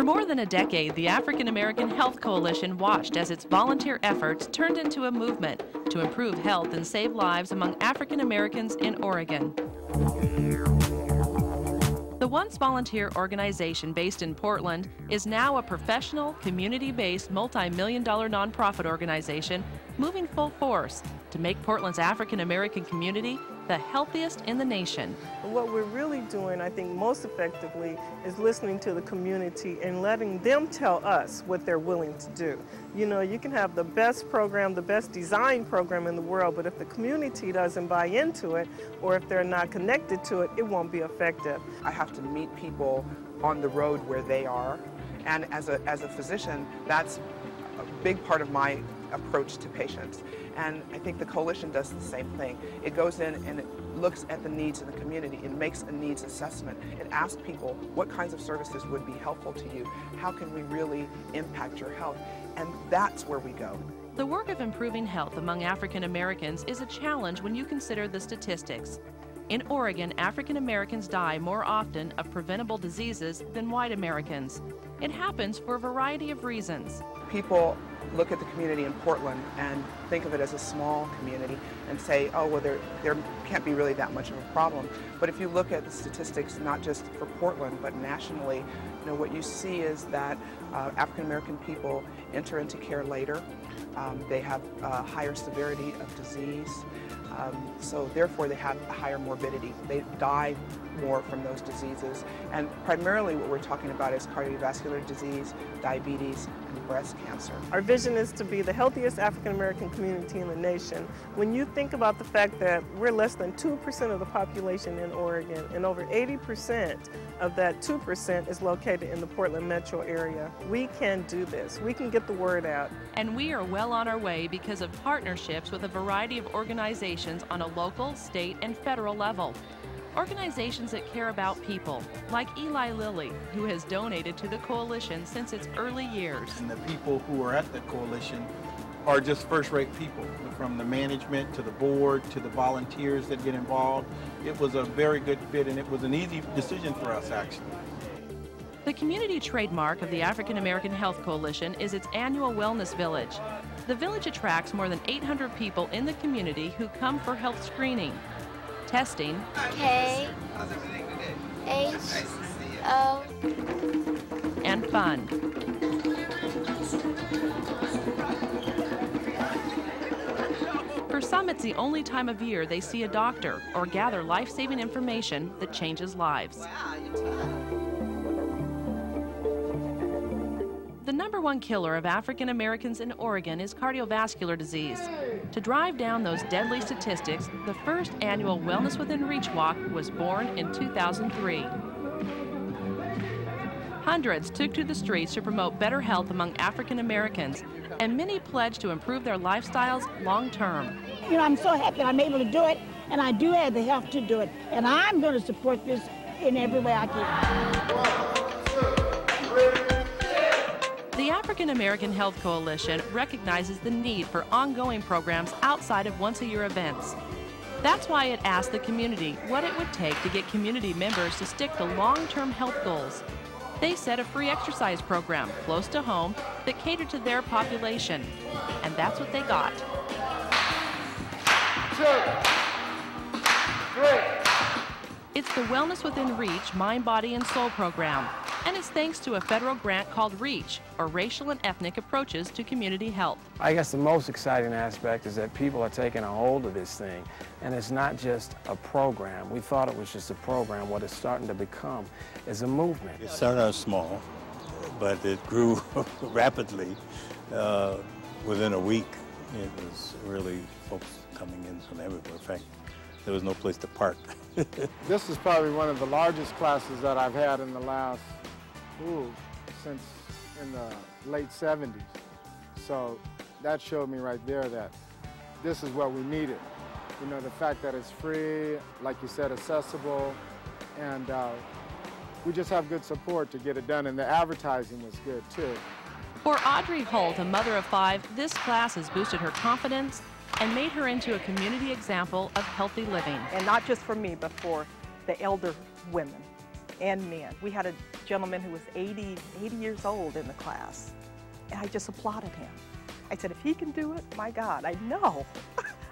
For more than a decade, the African American Health Coalition watched as its volunteer efforts turned into a movement to improve health and save lives among African Americans in Oregon. The once volunteer organization based in Portland is now a professional, community-based, multi-million-dollar nonprofit organization moving full force to make Portland's African American community the healthiest in the nation. What we're really doing, I think, most effectively is listening to the community and letting them tell us what they're willing to do. You know, you can have the best program, the best design program in the world, but if the community doesn't buy into it, or if they're not connected to it, it won't be effective. I have to meet people on the road where they are, and as a physician, that's a big part of my approach to patients. And I think the coalition does the same thing. It goes in and it looks at the needs of the community. It makes a needs assessment. It asks people what kinds of services would be helpful to you. How can we really impact your health? And that's where we go. The work of improving health among African Americans is a challenge when you consider the statistics. In Oregon, African Americans die more often of preventable diseases than white Americans. It happens for a variety of reasons. People look at the community in Portland and think of it as a small community and say, oh, well, there can't be really that much of a problem. But if you look at the statistics, not just for Portland, but nationally, you know, what you see is that African American people enter into care later. They have higher severity of disease. So therefore they have a higher morbidity. They die more from those diseases. And primarily what we're talking about is cardiovascular disease, diabetes, and breast cancer. Our vision is to be the healthiest African American community in the nation. When you think about the fact that we're less than 2% of the population in Oregon, and over 80% of that 2% is located in the Portland metro area, we can do this. We can get the word out. And we are well on our way because of partnerships with a variety of organizations on a local, state, and federal level. Organizations that care about people, like Eli Lilly, who has donated to the coalition since its early years. And the people who are at the coalition are just first-rate people, from the management to the board to the volunteers that get involved. It was a very good fit, and it was an easy decision for us, actually. The community trademark of the African American Health Coalition is its annual Wellness Village. The village attracts more than 800 people in the community who come for health screening, testing, K-H-O, and fun. For some, it's the only time of year they see a doctor or gather life-saving information that changes lives. The #1 killer of African Americans in Oregon is cardiovascular disease. To drive down those deadly statistics, the first annual Wellness Within Reach Walk was born in 2003. Hundreds took to the streets to promote better health among African Americans, and many pledged to improve their lifestyles long term. You know, I'm so happy I'm able to do it, and I do have the health to do it, and I'm going to support this in every way I can. The African American Health Coalition recognizes the need for ongoing programs outside of once-a-year events. That's why it asked the community what it would take to get community members to stick to long-term health goals. They set a free exercise program close to home that catered to their population, and that's what they got. 2, 3. It's the Wellness Within Reach Mind, Body, and Soul program, and it's thanks to a federal grant called REACH, or Racial and Ethnic Approaches to Community Health. I guess the most exciting aspect is that people are taking a hold of this thing, and it's not just a program. We thought it was just a program. What it's starting to become is a movement. It started out small, but it grew rapidly. Within a week, it was really folks coming in from everywhere. In fact, there was no place to park. This is probably one of the largest classes that I've had in the last, since in the late 70s. So that showed me right there that this is what we needed. You know, the fact that it's free, like you said, accessible, and we just have good support to get it done, and the advertising was good too. For Audrey Holt, a mother of 5, this class has boosted her confidence and made her into a community example of healthy living. And not just for me, but for the elder women and men. We had a gentleman who was 80 years old in the class, and I just applauded him. I said, if he can do it, my God, I know.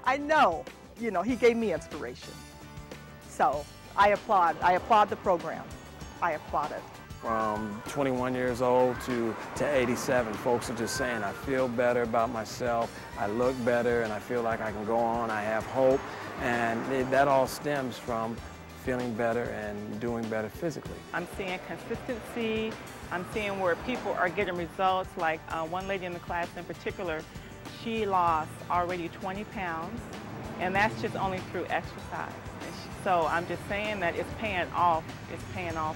I know. You know, he gave me inspiration. So I applaud the program. I applaud it. From 21 years old to 87, folks are just saying, I feel better about myself, I look better, and I feel like I can go on, I have hope, and that all stems from feeling better and doing better physically. I'm seeing consistency, I'm seeing where people are getting results, like one lady in the class in particular, she lost already 20 pounds, and that's just only through exercise. So I'm just saying that it's paying off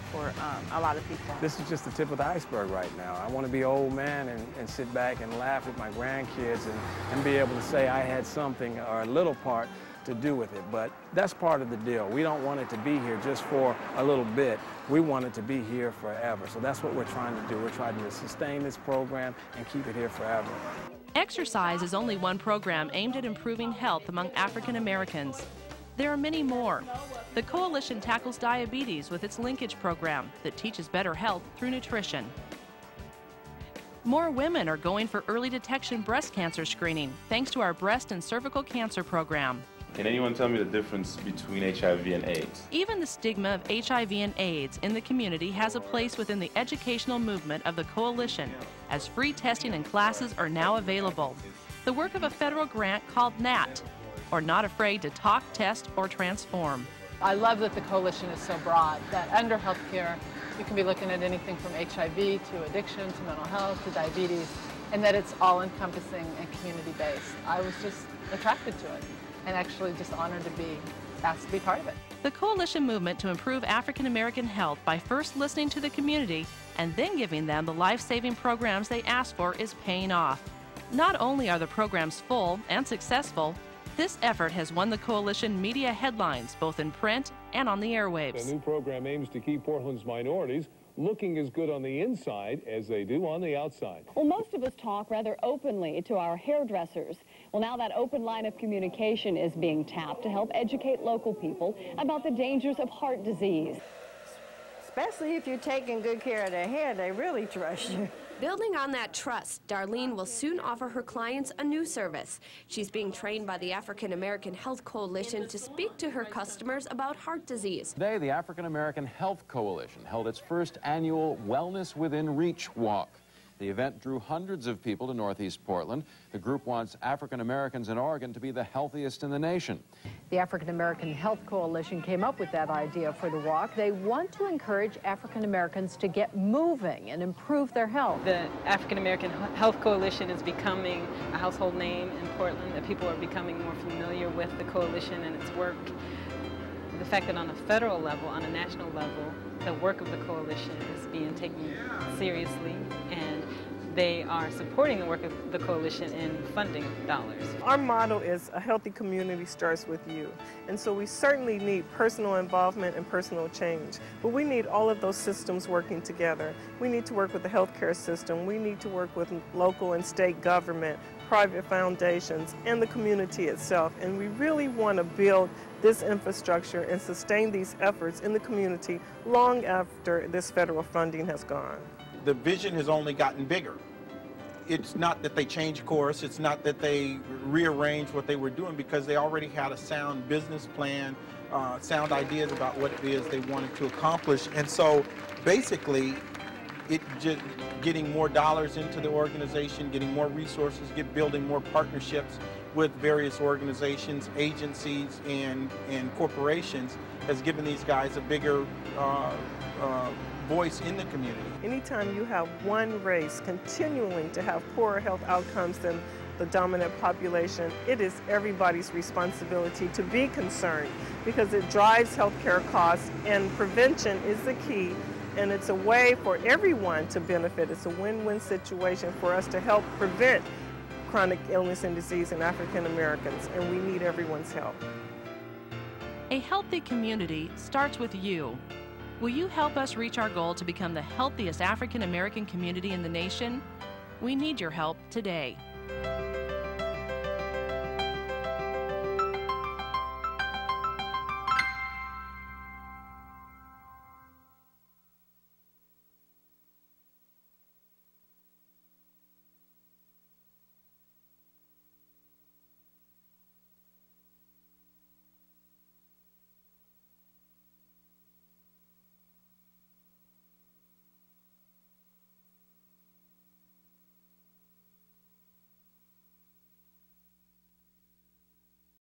for a lot of people. This is just the tip of the iceberg right now. I want to be an old man and sit back and laugh with my grandkids and be able to say I had something or a little part to do with it. But that's part of the deal. We don't want it to be here just for a little bit. We want it to be here forever. So that's what we're trying to do. We're trying to sustain this program and keep it here forever. Exercise is only one program aimed at improving health among African Americans. There are many more. The Coalition tackles diabetes with its linkage program that teaches better health through nutrition. More women are going for early detection breast cancer screening thanks to our breast and cervical cancer program. Can anyone tell me the difference between HIV and AIDS? Even the stigma of HIV and AIDS in the community has a place within the educational movement of the Coalition, as free testing and classes are now available. The work of a federal grant called NAT, or Not Afraid to Talk, Test, or Transform. I love that the Coalition is so broad, that under healthcare, you can be looking at anything from HIV to addiction to mental health to diabetes, and that it's all-encompassing and community-based. I was just attracted to it and actually just honored to be asked to be part of it. The Coalition movement to improve African American health by first listening to the community and then giving them the life-saving programs they asked for is paying off. Not only are the programs full and successful, this effort has won the Coalition media headlines both in print and on the airwaves. The new program aims to keep Portland's minorities looking as good on the inside as they do on the outside. Well, most of us talk rather openly to our hairdressers. Well, now that open line of communication is being tapped to help educate local people about the dangers of heart disease. Especially if you're taking good care of their hair, they really trust you. Building on that trust, Darlene will soon offer her clients a new service. She's being trained by the African American Health Coalition to speak to her customers about heart disease. Today, the African American Health Coalition held its first annual Wellness Within Reach walk. The event drew hundreds of people to Northeast Portland. The group wants African Americans in Oregon to be the healthiest in the nation. The African American Health Coalition came up with that idea for the walk. They want to encourage African Americans to get moving and improve their health. The African American Health Coalition is becoming a household name in Portland, that people are becoming more familiar with the coalition and its work. The fact that on a federal level, on a national level, the work of the coalition is being taken seriously, and they are supporting the work of the coalition in funding dollars. Our motto is a healthy community starts with you. And so we certainly need personal involvement and personal change. But we need all of those systems working together. We need to work with the healthcare system. We need to work with local and state government, private foundations, and the community itself. And we really want to build this infrastructure and sustain these efforts in the community long after this federal funding has gone. The vision has only gotten bigger. It's not that they changed course, it's not that they rearranged what they were doing, because they already had a sound business plan, sound ideas about what it is they wanted to accomplish. And so basically, it just getting more dollars into the organization, getting more resources, building more partnerships with various organizations, agencies, and corporations has given these guys a bigger voice in the community. Anytime you have one race continuing to have poorer health outcomes than the dominant population, it is everybody's responsibility to be concerned, because it drives healthcare costs, and prevention is the key, and it's a way for everyone to benefit. It's a win-win situation for us to help prevent chronic illness and disease in African Americans, and we need everyone's help. A healthy community starts with you. Will you help us reach our goal to become the healthiest African American community in the nation? We need your help today.